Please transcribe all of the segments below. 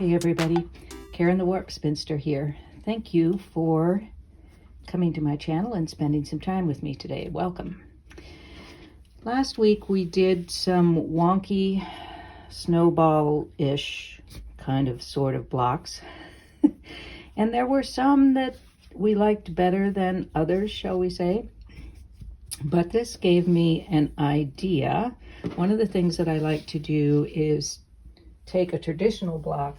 Hey everybody, Karen the Warp Spinster here. Thank you for coming to my channel and spending some time with me today. Welcome. Last week we did some wonky snowball-ish kind of sort of blocks. And there were some that we liked better than others, shall we say. But this gave me an idea. One of the things that I like to do is take a traditional block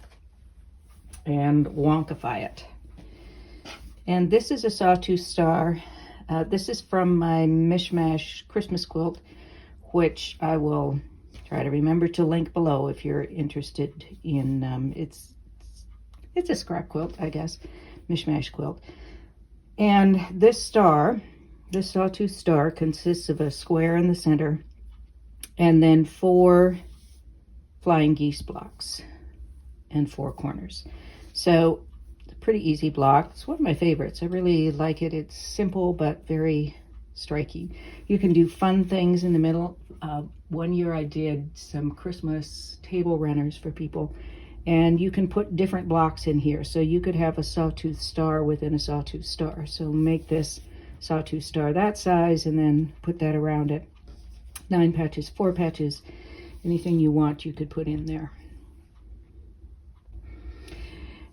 and wonkify it. And this is a sawtooth star. This is from my Mish-Mash Christmas quilt, which I will try to remember to link below if you're interested in. It's a scrap quilt, I guess, Mish-Mash quilt. And this star, this sawtooth star, consists of a square in the center and then 4 flying geese blocks and 4 corners. So it's a pretty easy block. It's one of my favorites. I really like it. It's simple but very striking. You can do fun things in the middle. One year I did some Christmas table runners for people, and you can put different blocks in here. So you could have a sawtooth star within a sawtooth star. So make this sawtooth star that size and then put that around it. 9 patches, 4 patches, anything you want you could put in there.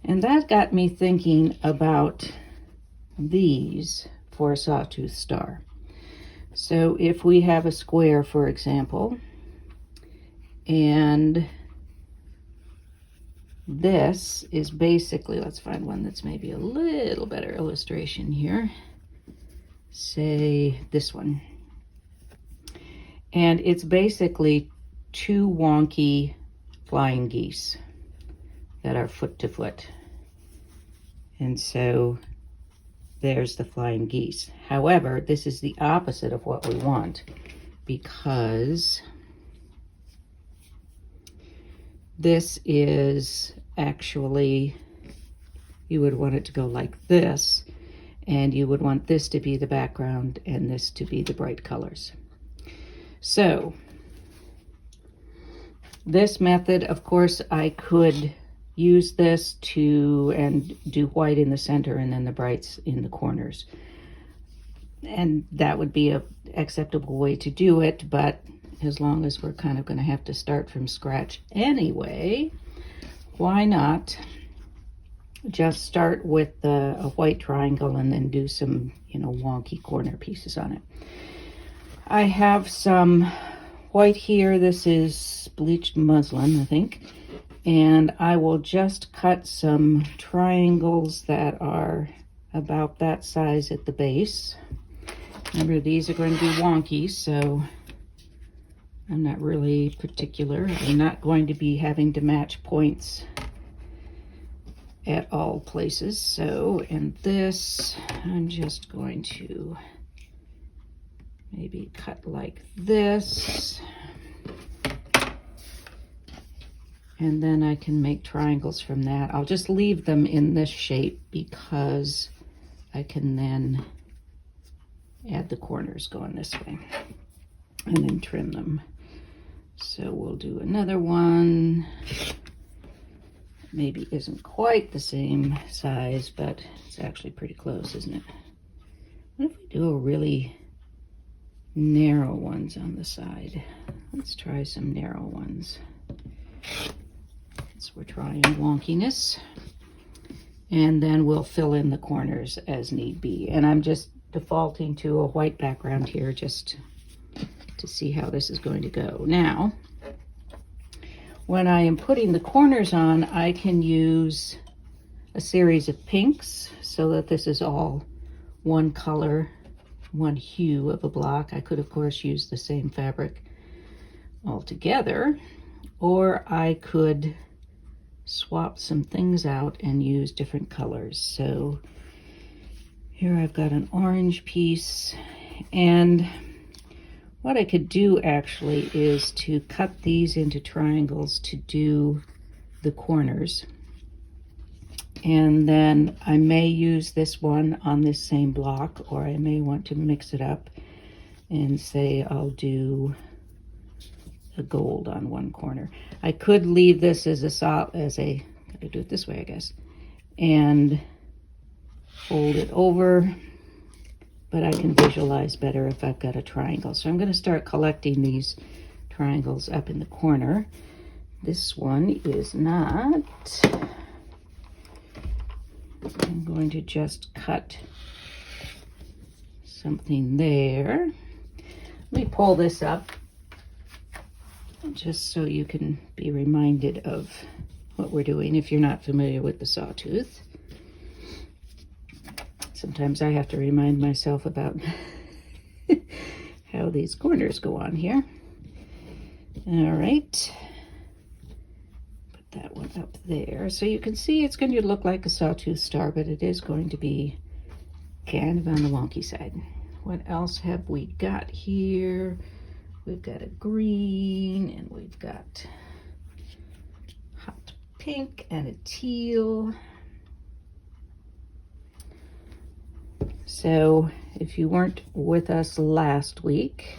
And that got me thinking about these for a sawtooth star. So if we have a square, for example, and this is basically, let's find one that's maybe a little better illustration here. Say this one. And it's basically 2 wonky flying geese that are foot to foot. And so there's the flying geese. However, this is the opposite of what we want, because this is actually, you would want it to go like this, and you would want this to be the background and this to be the bright colors. So this method, of course, I could use this to and do white in the center and then the brights in the corners. And that would be a acceptable way to do it, but as long as we're kind of going to have to start from scratch anyway, why not just start with a white triangle and then do some, wonky corner pieces on it. I have some white here. This is bleached muslin, I think. And I will just cut some triangles that are about that size at the base. Remember, these are going to be wonky, so I'm not really particular. I'm not going to be having to match points at all places. So, and this, I'm just going to maybe cut like this. And then I can make triangles from that. I'll just leave them in this shape because I can then add the corners going this way and then trim them. So we'll do another one. Maybe isn't quite the same size, but it's actually pretty close, isn't it? What if we do a really narrow ones on the side? Let's try some narrow ones. So we're trying wonkiness, and then we'll fill in the corners as need be. And I'm just defaulting to a white background here just to see how this is going to go. Now, when I am putting the corners on, I can use a series of pinks so that this is all one color, one hue of a block. I could, of course, use the same fabric altogether, or I could swap some things out and use different colors. So here I've got an orange piece, and what I could do actually is to cut these into triangles to do the corners. And then I may use this one on this same block, or I may want to mix it up and say I'll do a gold on one corner. I could leave this as a could do it this way, I guess. And fold it over, but I can visualize better if I've got a triangle. So I'm going to start collecting these triangles up in the corner. This one is not. I'm going to just cut something there. Let me pull this up just so you can be reminded of what we're doing if you're not familiar with the sawtooth. Sometimes I have to remind myself about how these corners go on here. All right. Put that one up there. So you can see it's going to look like a sawtooth star, but it is going to be kind of on the wonky side. What else have we got here? We've got a green, and we've got hot pink and a teal. So if you weren't with us last week,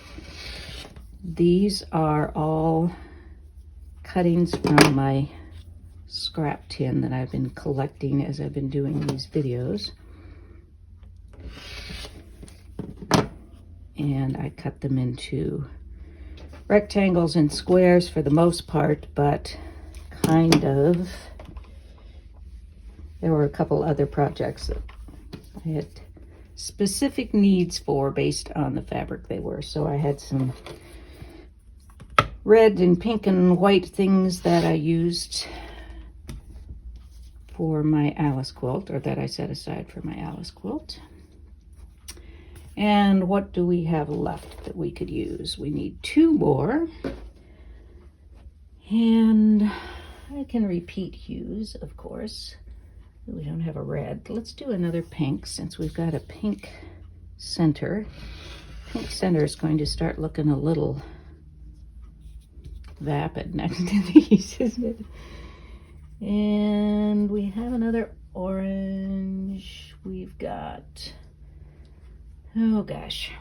these are all cuttings from my scrap tin that I've been collecting as I've been doing these videos. And I cut them into rectangles and squares for the most part, but kind of, there were a couple other projects that I had specific needs for based on the fabric they were. So I had some red and pink and white things that I used for my Alice quilt, or that I set aside for my Alice quilt. And what do we have left that we could use? We need 2 more. And I can repeat hues, of course. We don't have a red. Let's do another pink since we've got a pink center. Pink center is going to start looking a little vapid next to these, isn't it? And we have another orange. We've got, oh gosh,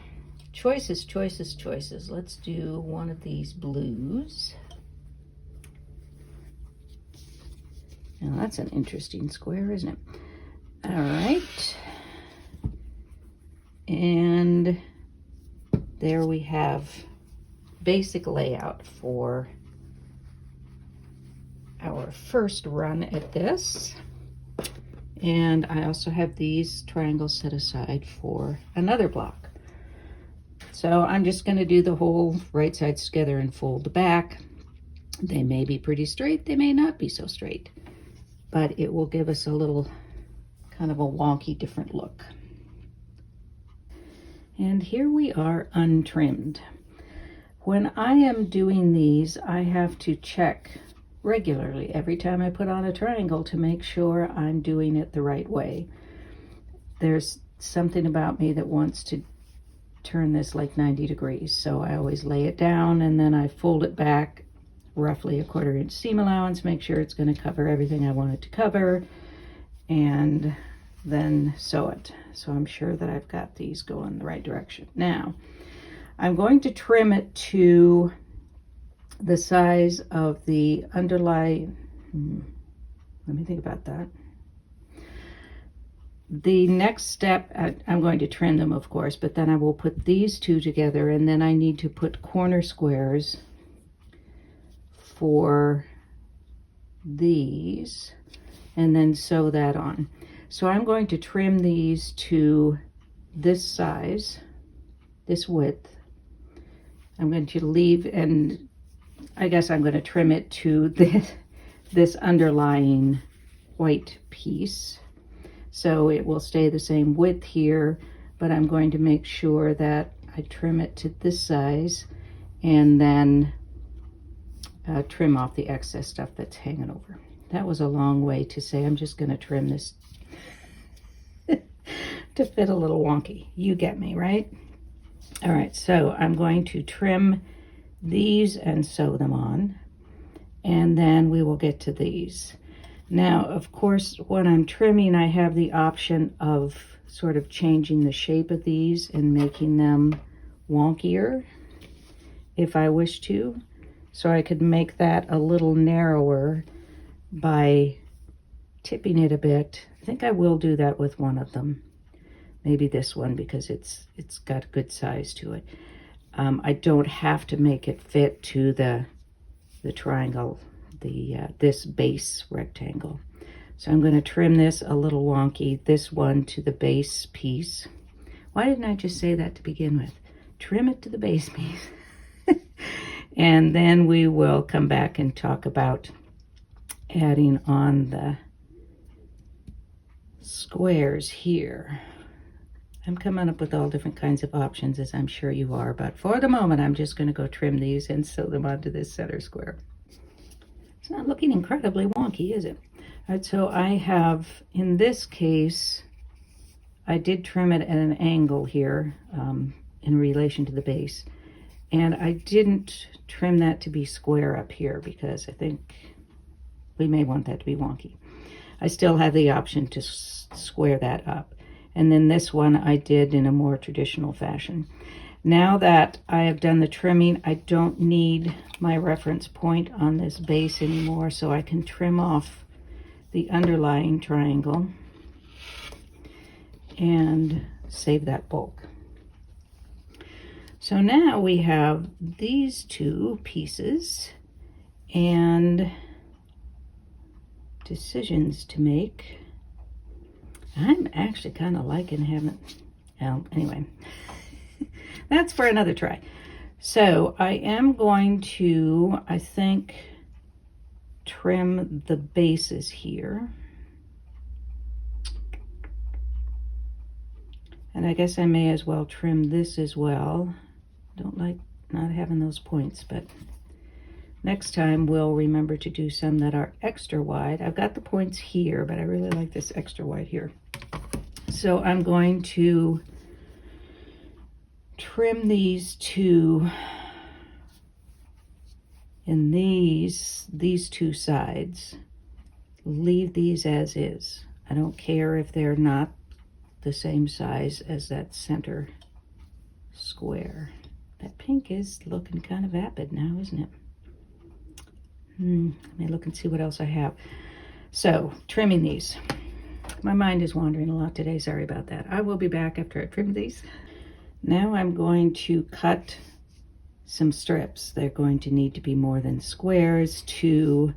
choices, choices, choices. Let's do one of these blues. Now that's an interesting square, isn't it? All right. And there we have basic layout for our first run at this. And I also have these triangles set aside for another block. So I'm just going to do the whole right sides together and fold the back. They may be pretty straight, they may not be so straight, but it will give us a little kind of a wonky different look. And here we are untrimmed. When I am doing these, I have to check regularly every time I put on a triangle to make sure I'm doing it the right way. There's something about me that wants to turn this like 90 degrees, so I always lay it down and then I fold it back roughly a 1/4 inch seam allowance, make sure it's going to cover everything I want it to cover, and then sew it. So I'm sure that I've got these going the right direction. Now, I'm going to trim it to the size of the underlying, let me think about that. The next step, I'm going to trim them, of course, but then I will put these two together, and then I need to put corner squares for these and then sew that on. So I'm going to trim these to this size, this width. I'm going to leave, and I guess I'm going to trim it to this underlying white piece. So it will stay the same width here, but I'm going to make sure that I trim it to this size and then trim off the excess stuff that's hanging over. That was a long way to say I'm just going to trim this to fit a little wonky. You get me, right? All right, so I'm going to trim these and sew them on, and then we will get to these. Now, of course, when I'm trimming, I have the option of sort of changing the shape of these and making them wonkier if I wish to. So I could make that a little narrower by tipping it a bit. I think I will do that with one of them. Maybe this one, because it's got a good size to it. I don't have to make it fit to the triangle, this base rectangle. So I'm going to trim this a little wonky, this one to the base piece. Why didn't I just say that to begin with? Trim it to the base piece. And then we will come back and talk about adding on the squares here. I'm coming up with all different kinds of options, as I'm sure you are, but for the moment I'm just going to go trim these and sew them onto this center square. It's not looking incredibly wonky, is it? All right, so I have, in this case, I did trim it at an angle here in relation to the base, and I didn't trim that to be square up here because I think we may want that to be wonky. I still have the option to square that up. And then this one I did in a more traditional fashion. Now that I have done the trimming, I don't need my reference point on this base anymore, so I can trim off the underlying triangle and save that bulk. So now we have these two pieces and decisions to make. I'm actually kind of liking having, well, anyway, that's for another try. So I am going to, I think, trim the bases here. And I guess I may as well trim this as well. Don't like not having those points, but next time we'll remember to do some that are extra wide. I've got the points here, but I really like this extra wide here. So I'm going to trim these two in these two sides. Leave these as is. I don't care if they're not the same size as that center square. That pink is looking kind of vapid now, isn't it? Let me look and see what else I have. So, trimming these. My mind is wandering a lot today. Sorry about that. I will be back after I trim these. Now I'm going to cut some strips. They're going to need to be more than squares to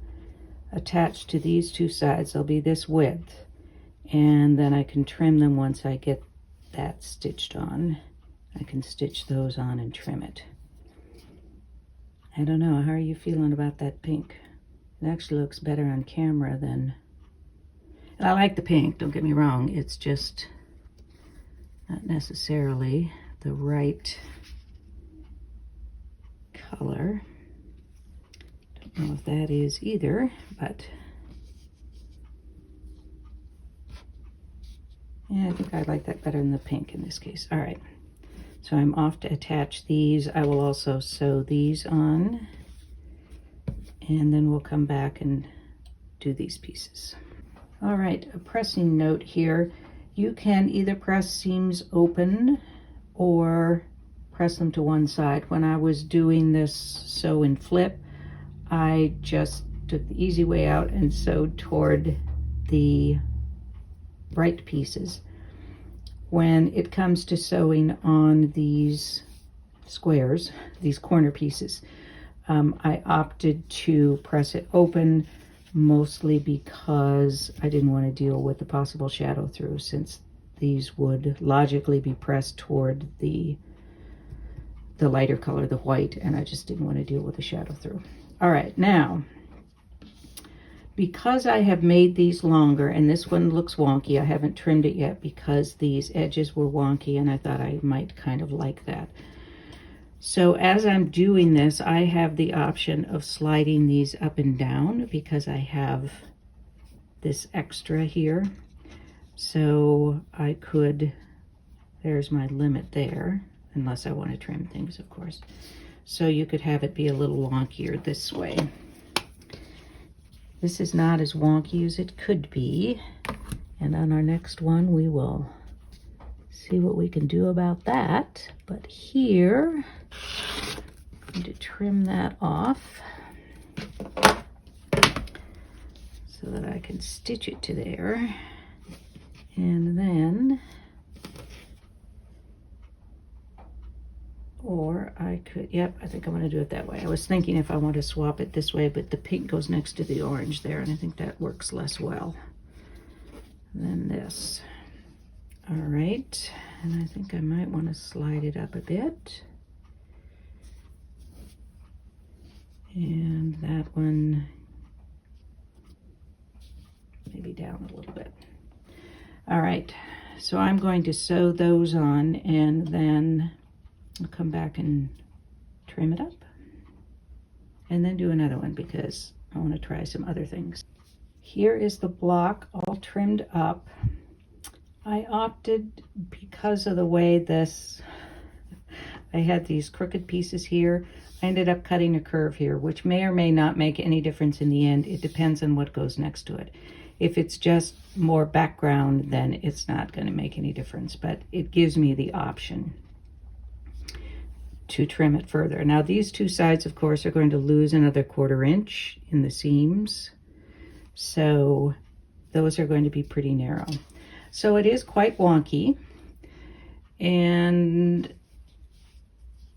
attach to these two sides. They'll be this width. And then I can trim them once I get that stitched on. I can stitch those on and trim it. I don't know, how are you feeling about that pink? It actually looks better on camera than, and I like the pink, don't get me wrong, it's just not necessarily the right color. Don't know if that is either, but yeah, I think I like that better than the pink in this case. All right. So I'm off to attach these. I will also sew these on, and then we'll come back and do these pieces. All right, a pressing note here. You can either press seams open or press them to one side. When I was doing this sew and flip, I just took the easy way out and sewed toward the bright pieces. When it comes to sewing on these squares, these corner pieces, I opted to press it open, mostly because I didn't want to deal with the possible shadow through, since these would logically be pressed toward the lighter color, the white, and I just didn't want to deal with the shadow through. All right, now, because I have made these longer, and this one looks wonky, I haven't trimmed it yet because these edges were wonky and I thought I might kind of like that. So as I'm doing this, I have the option of sliding these up and down because I have this extra here. So I could, there's my limit there, unless I want to trim things, of course. So you could have it be a little wonkier this way. This is not as wonky as it could be. And on our next one, we will see what we can do about that. But here, I'm going to trim that off. So so that I can stitch it to there. And then, or I could, yep, I think I'm gonna do it that way. I was thinking if I want to swap it this way, but the pink goes next to the orange there, and I think that works less well than this. All right, and I think I might want to slide it up a bit. And that one, maybe down a little bit. All right, so I'm going to sew those on, and then I'll come back and trim it up, and then do another one because I want to try some other things. Here is the block all trimmed up. I opted, because of the way this, I had these crooked pieces here, I ended up cutting a curve here, which may or may not make any difference in the end. It depends on what goes next to it. If it's just more background, then it's not going to make any difference, but it gives me the option to trim it further. Now these two sides, of course, are going to lose another 1/4 inch in the seams, so those are going to be pretty narrow. So it is quite wonky, and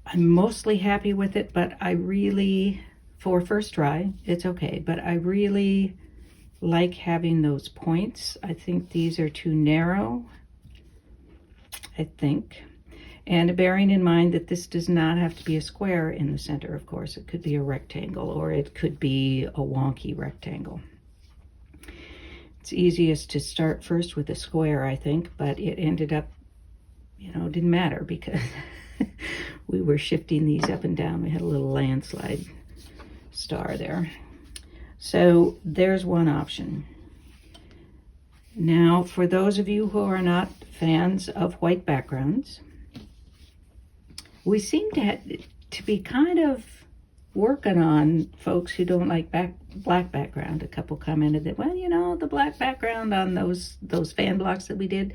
I'm mostly happy with it, but I really, for first try, it's okay, but I really like having those points. I think these are too narrow, I think. And bearing in mind that this does not have to be a square in the center, of course. It could be a rectangle, or it could be a wonky rectangle. It's easiest to start first with a square, I think, but it ended up, you know, it didn't matter because we were shifting these up and down. We had a little landslide star there. So there's one option. Now, for those of you who are not fans of white backgrounds, we seem to be kind of working on folks who don't like black background. A couple commented that, well, you know, the black background on those fan blocks that we did,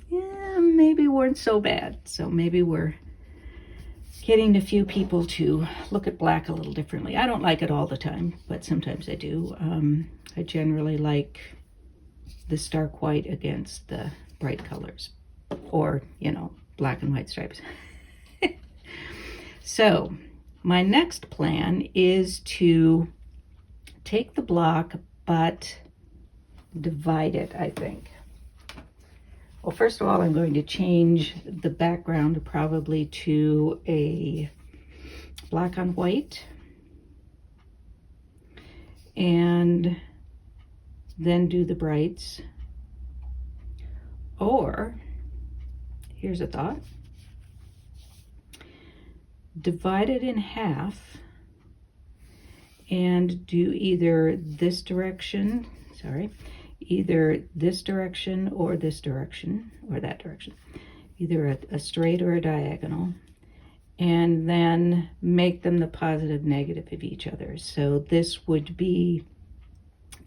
yeah, maybe weren't so bad. So maybe we're getting a few people to look at black a little differently. I don't like it all the time, but sometimes I do. I generally like the stark white against the bright colors, or, you know, black and white stripes. So my next plan is to take the block, but divide it, I think. Well, first of all, I'm going to change the background probably to a black on white, and then do the brights. Or, here's a thought, divide it in half and do either this direction, either this direction or this direction, or that direction, either a straight or a diagonal, and then make them the positive negative of each other. So this would be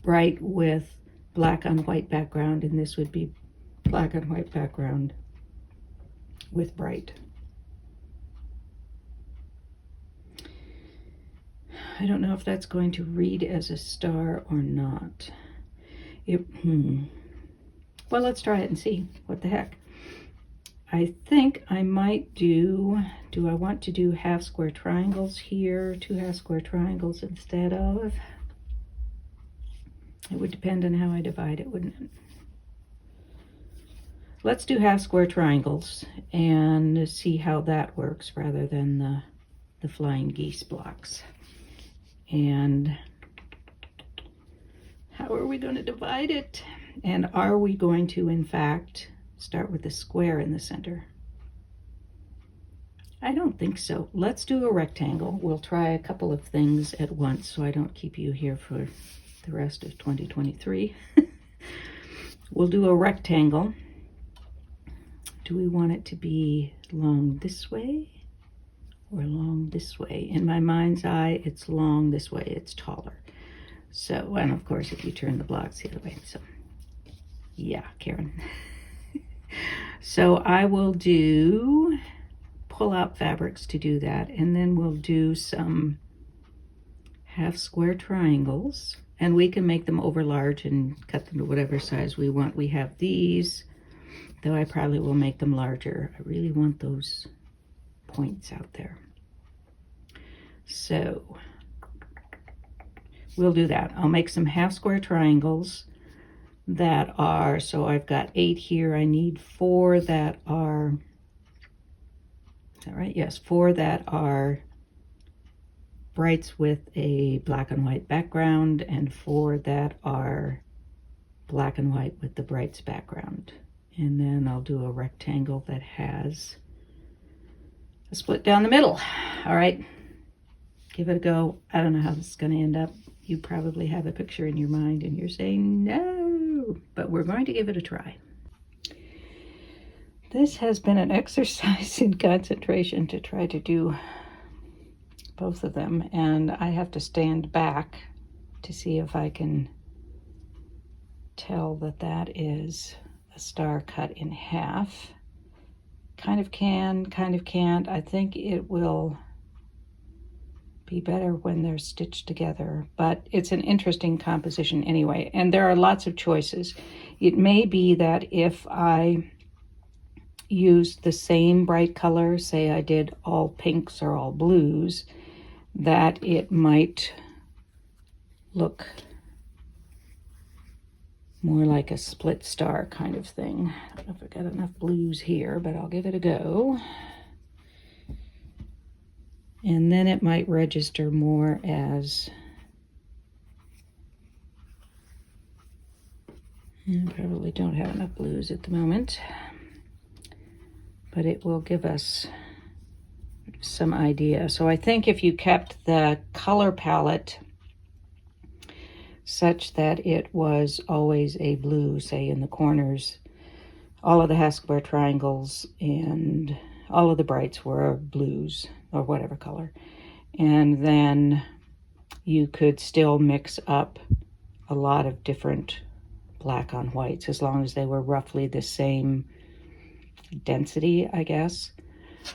bright with black on white background, and this would be black on white background with bright. I don't know if that's going to read as a star or not. Well, let's try it and see. What the heck? I think I might do I want to do half square triangles here, 2 half square triangles instead of? It would depend on how I divide it, wouldn't it? Let's do half square triangles and see how that works rather than the flying geese blocks. And how are we going to divide it? And are we going to, in fact, start with a square in the center? I don't think so. Let's do a rectangle. We'll try a couple of things at once so I don't keep you here for the rest of 2023. We'll do a rectangle. Do we want it to be long this way or long this way? In my mind's eye, it's long this way. It's taller. So, and of course, if you turn the blocks the other way. So, yeah, Karen. So I will pull out fabrics to do that, and then we'll do some half square triangles. And we can make them over large and cut them to whatever size we want. We have these, though I probably will make them larger. I really want those points out there. So we'll do that. I'll make some half square triangles that are, so I've got 8 here. I need 4 that are, is that right? Yes, 4 that are brights with a black and white background, and 4 that are black and white with the brights background. And then I'll do a rectangle that has a split down the middle. All right, give it a go. I don't know how this is going to end up. You probably have a picture in your mind and you're saying no, but we're going to give it a try. This has been an exercise in concentration to try to do both of them, and I have to stand back to see if I can tell that that is a star cut in half. Kind of can, kind of can't. I think it will be better when they're stitched together, but it's an interesting composition anyway, and there are lots of choices. It may be that if I used the same bright color, say I did all pinks or all blues, that it might look more like a split star kind of thing. I don't know if I got enough blues here, but I'll give it a go. And then it might register more as, I probably don't have enough blues at the moment, but it will give us some idea. So I think if you kept the color palette such that it was always a blue, say in the corners, all of the half square triangles and all of the brights were blues or whatever color, and then you could still mix up a lot of different black on whites as long as they were roughly the same density, I guess.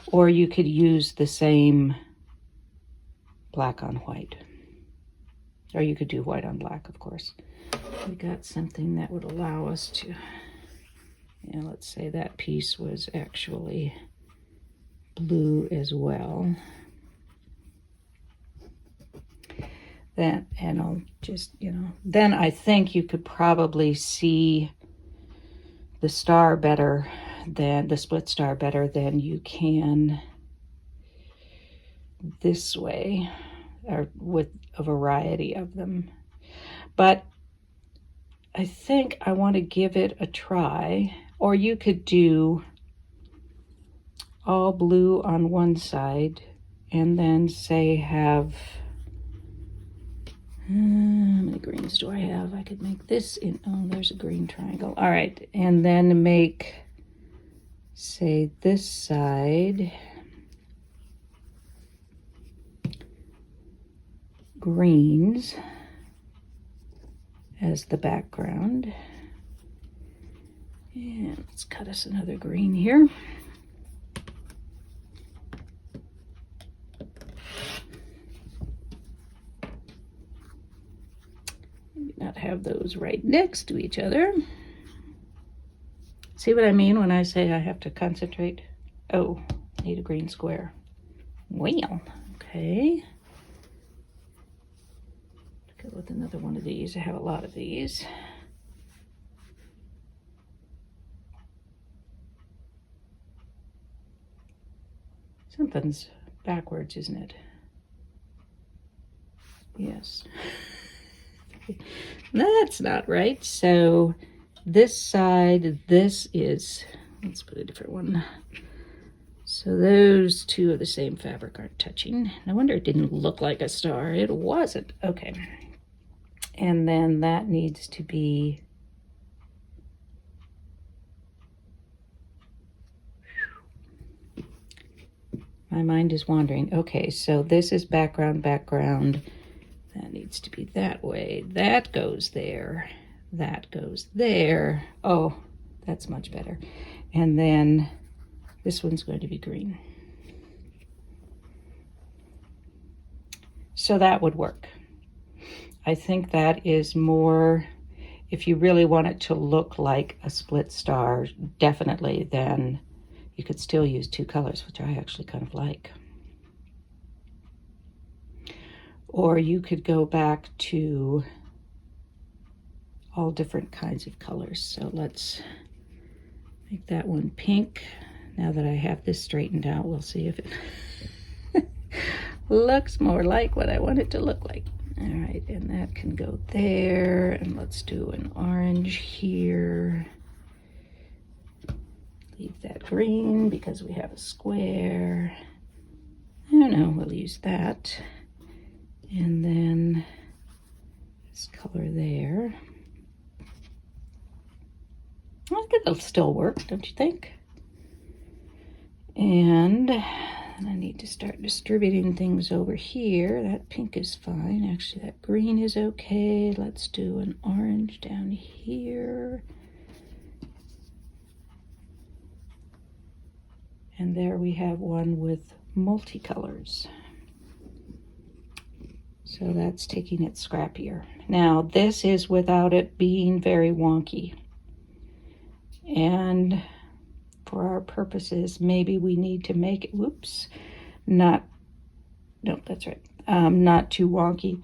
Or you could use the same black on white. Or you could do white on black, of course. We got something that would allow us to, yeah, let's say that piece was actually blue as well. Then, and I'll just, then I think you could probably see the star better than, the split star better than you can this way, or with a variety of them. But I think I want to give it a try. Or you could do all blue on one side and then say have, how many greens do I have? I could make this in, oh, there's a green triangle. All right, and then make, say, this side greens as the background. And let's cut us another green here. Maybe not have those right next to each other. See what I mean when I say I have to concentrate? Oh, need a green square. Well, okay. Go with another one of these. I have a lot of these. Something's backwards, isn't it? Yes. That's not right. So this side, this is, let's put a different one. So those two of the same fabric aren't touching. No wonder it didn't look like a star. It wasn't. Okay. And then that needs to be, my mind is wandering. Okay, so this is background, background. That needs to be that way. That goes there. That goes there. Oh, that's much better. And then this one's going to be green. So that would work. I think that is more, if you really want it to look like a split star, definitely, then you could still use two colors, which I actually kind of like. Or you could go back to all different kinds of colors. So let's make that one pink. Now that I have this straightened out, we'll see if it looks more like what I want it to look like. All right, and that can go there. And let's do an orange here. Leave that green because we have a square. I don't know, we'll use that. And then this color there. I think it'll still work, don't you think? And I need to start distributing things over here. That pink is fine. Actually, that green is okay. Let's do an orange down here. And there we have one with multicolors. So that's taking it scrappier. Now, this is without it being very wonky. And for our purposes, maybe we need to make it, not too wonky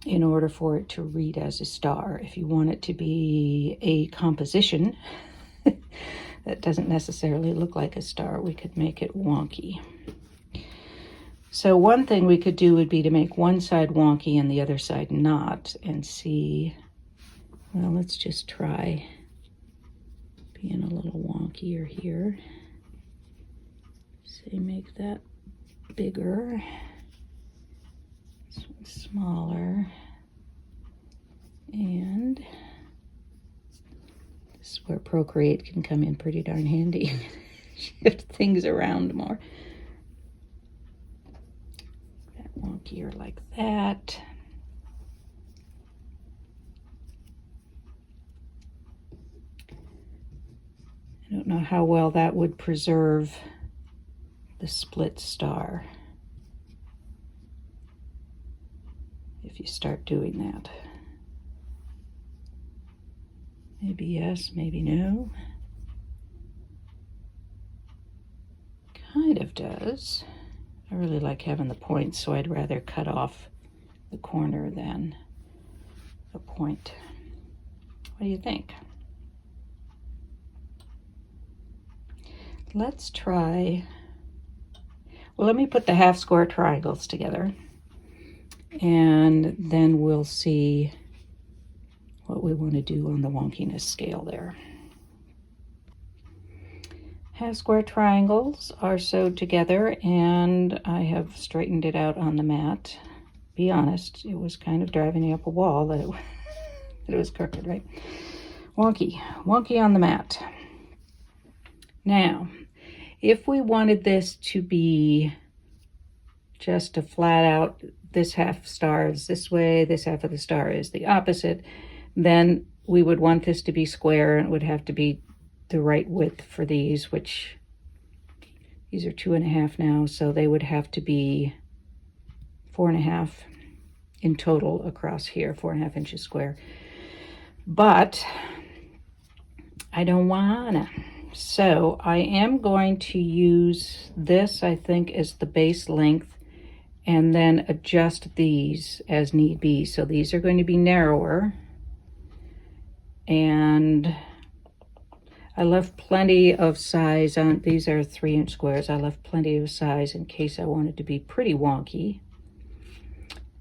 in order for it to read as a star. If you want it to be a composition that doesn't necessarily look like a star, we could make it wonky. So one thing we could do would be to make one side wonky and the other side not, and see, well, let's just try being a little wonkier here. Say make that bigger, this one smaller, and this is where Procreate can come in pretty darn handy. Shift things around more. That wonkier like that. I don't know how well that would preserve the split star if you start doing that. Maybe yes, maybe no. Kind of does. I really like having the points, so I'd rather cut off the corner than a point. What do you think? Let's try, well, let me put the half square triangles together, and then we'll see what we want to do on the wonkiness scale there. Half square triangles are sewed together, and I have straightened it out on the mat. Be honest, it was kind of driving me up a wall that it was crooked, right? Wonky on the mat. Now, if we wanted this to be just a flat out, this half star is this way, this half of the star is the opposite, then we would want this to be square, and it would have to be the right width for these, which these are 2.5 now, so they would have to be 4.5 in total across here, 4.5 inches square. But I don't wanna. So I am going to use this, I think, as the base length, and then adjust these as need be. So these are going to be narrower, and I left plenty of size on, these are 3-inch squares. I left plenty of size in case I wanted to be pretty wonky.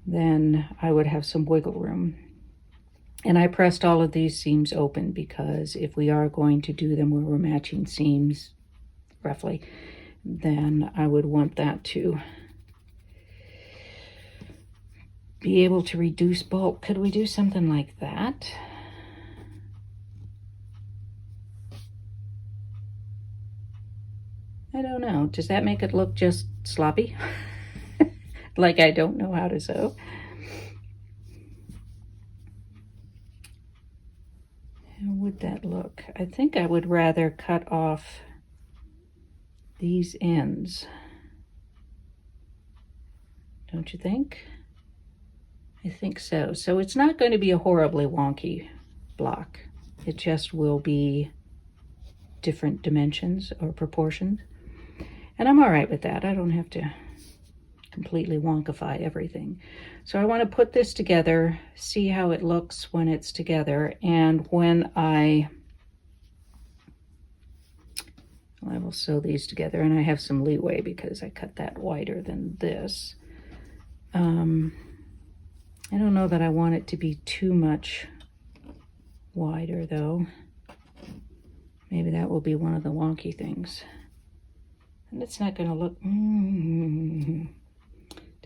Then I would have some wiggle room. And I pressed all of these seams open because if we are going to do them where we're matching seams, roughly, then I would want that to be able to reduce bulk. Could we do something like that? I don't know. Does that make it look just sloppy? Like I don't know how to sew? How would that look? I think I would rather cut off these ends. Don't you think? I think so. So it's not going to be a horribly wonky block. It just will be different dimensions or proportions. And I'm all right with that. I don't have to completely wonkify everything. So I want to put this together, see how it looks when it's together, and when I will sew these together, and I have some leeway because I cut that wider than this. I don't know that I want it to be too much wider though. Maybe that will be one of the wonky things. And it's not going to look...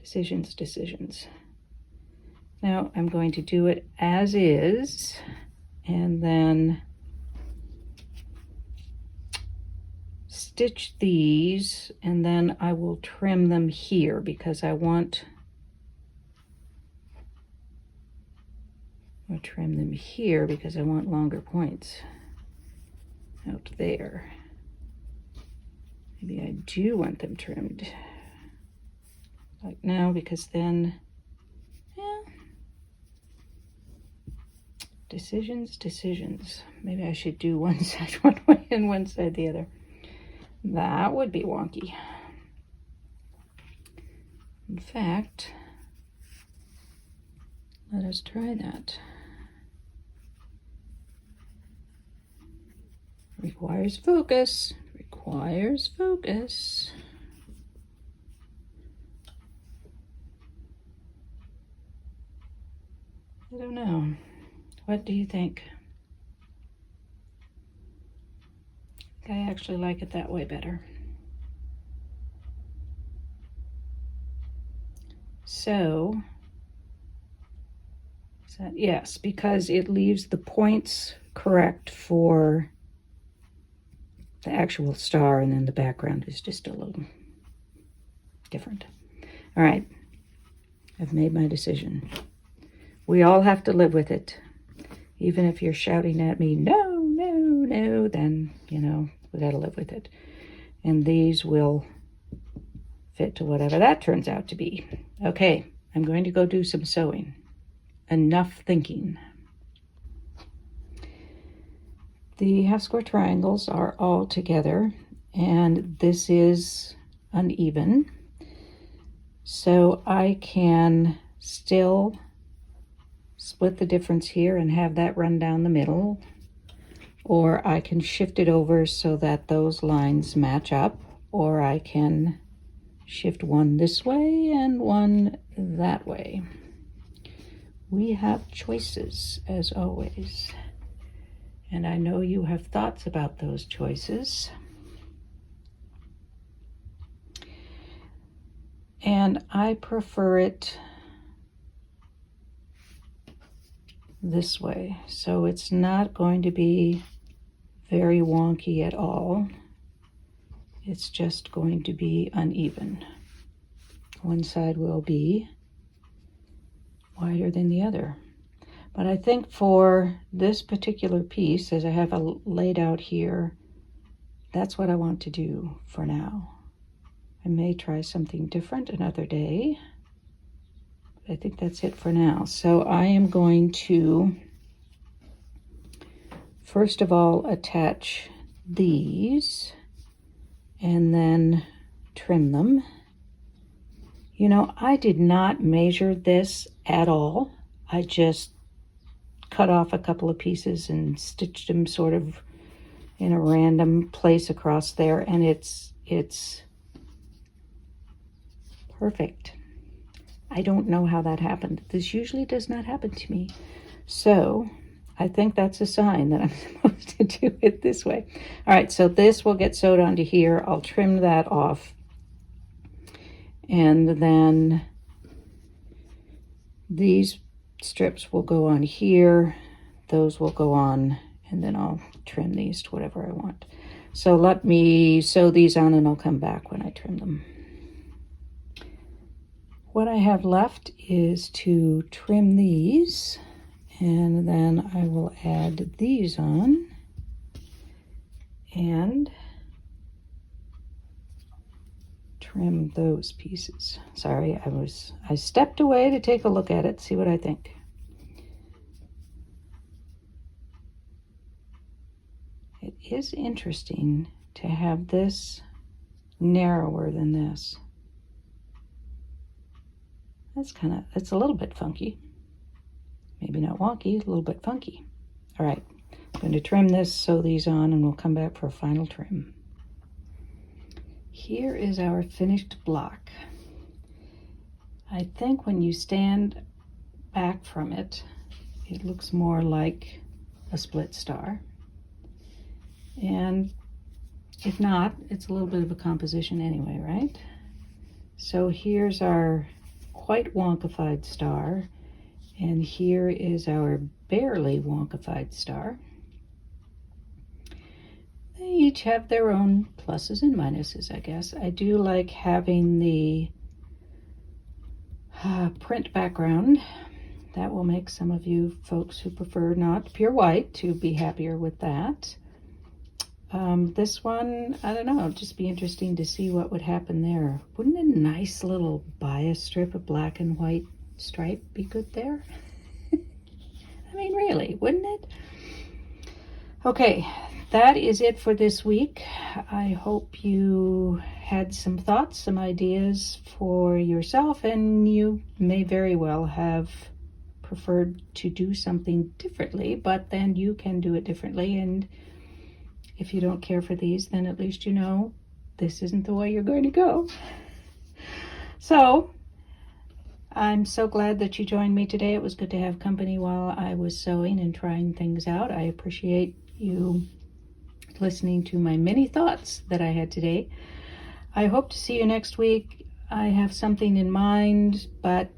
Decisions. Now I'm going to do it as is, and then stitch these, and then I will trim them here because I want... I'll trim them here because I want longer points out there. Maybe I do want them trimmed like now, because then, yeah, decisions. Maybe I should do one side one way and one side the other. That would be wonky. In fact, let us try that. Requires focus. Requires focus. I don't know. What do you think? I actually like it that way better. So, is that, yes, because it leaves the points correct for the actual star, and then the background is just a little different. All right, I've made my decision. We all have to live with it. Even if you're shouting at me, no, no, no, then, you know, we got to live with it. And these will fit to whatever that turns out to be. Okay, I'm going to go do some sewing. Enough thinking. The half square triangles are all together, and this is uneven. So I can still split the difference here and have that run down the middle, or I can shift it over so that those lines match up, or I can shift one this way and one that way. We have choices, as always, and I know you have thoughts about those choices. And I prefer it this way, so it's not going to be very wonky at all. It's just going to be uneven. One side will be wider than the other. But I think for this particular piece, as I have it laid out here, that's what I want to do for now. I may try something different another day. I think that's it for now. So I am going to, first of all, attach these and then trim them. You know, I did not measure this at all. I just cut off a couple of pieces and stitched them sort of in a random place across there, and it's perfect. I don't know how that happened. This usually does not happen to me. So I think that's a sign that I'm supposed to do it this way. All right, so this will get sewed onto here. I'll trim that off. And then these strips will go on here. Those will go on, and then I'll trim these to whatever I want. So let me sew these on, and I'll come back when I trim them. What I have left is to trim these, and then I will add these on, and trim those pieces. Sorry, I stepped away to take a look at it, see what I think. It is interesting to have this narrower than this. It's a little bit funky. Maybe not wonky, a little bit funky. All right, I'm going to trim this, sew these on, and we'll come back for a final trim. Here is our finished block. I think when you stand back from it, it looks more like a split star. And if not, it's a little bit of a composition anyway, right? So here's our quite wonkified star, and here is our barely wonkified star. They each have their own pluses and minuses, I guess. I do like having the print background. That will make some of you folks who prefer not pure white to be happier with that. This one, I don't know, it'd just be interesting to see what would happen there. Wouldn't a nice little bias strip of black and white stripe be good there? I mean, really, wouldn't it? Okay, that is it for this week. I hope you had some thoughts, some ideas for yourself, and you may very well have preferred to do something differently, but then you can do it differently. And if you don't care for these, then at least you know this isn't the way you're going to go. So I'm so glad that you joined me today. It was good to have company while I was sewing and trying things out. I appreciate you listening to my many thoughts that I had today. I hope to see you next week. I have something in mind, but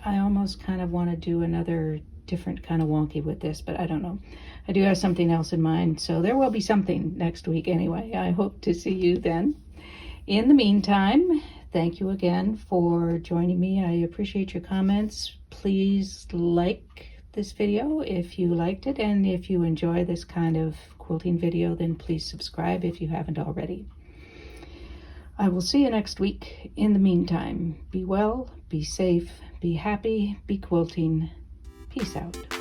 I almost kind of want to do another different kind of wonky with this, but I don't know. I do have something else in mind, so there will be something next week anyway. I hope to see you then. In the meantime, thank you again for joining me. I appreciate your comments. Please like this video if you liked it, and if you enjoy this kind of quilting video, then please subscribe if you haven't already. I will see you next week. In the meantime, be well, be safe, be happy, be quilting. Peace out.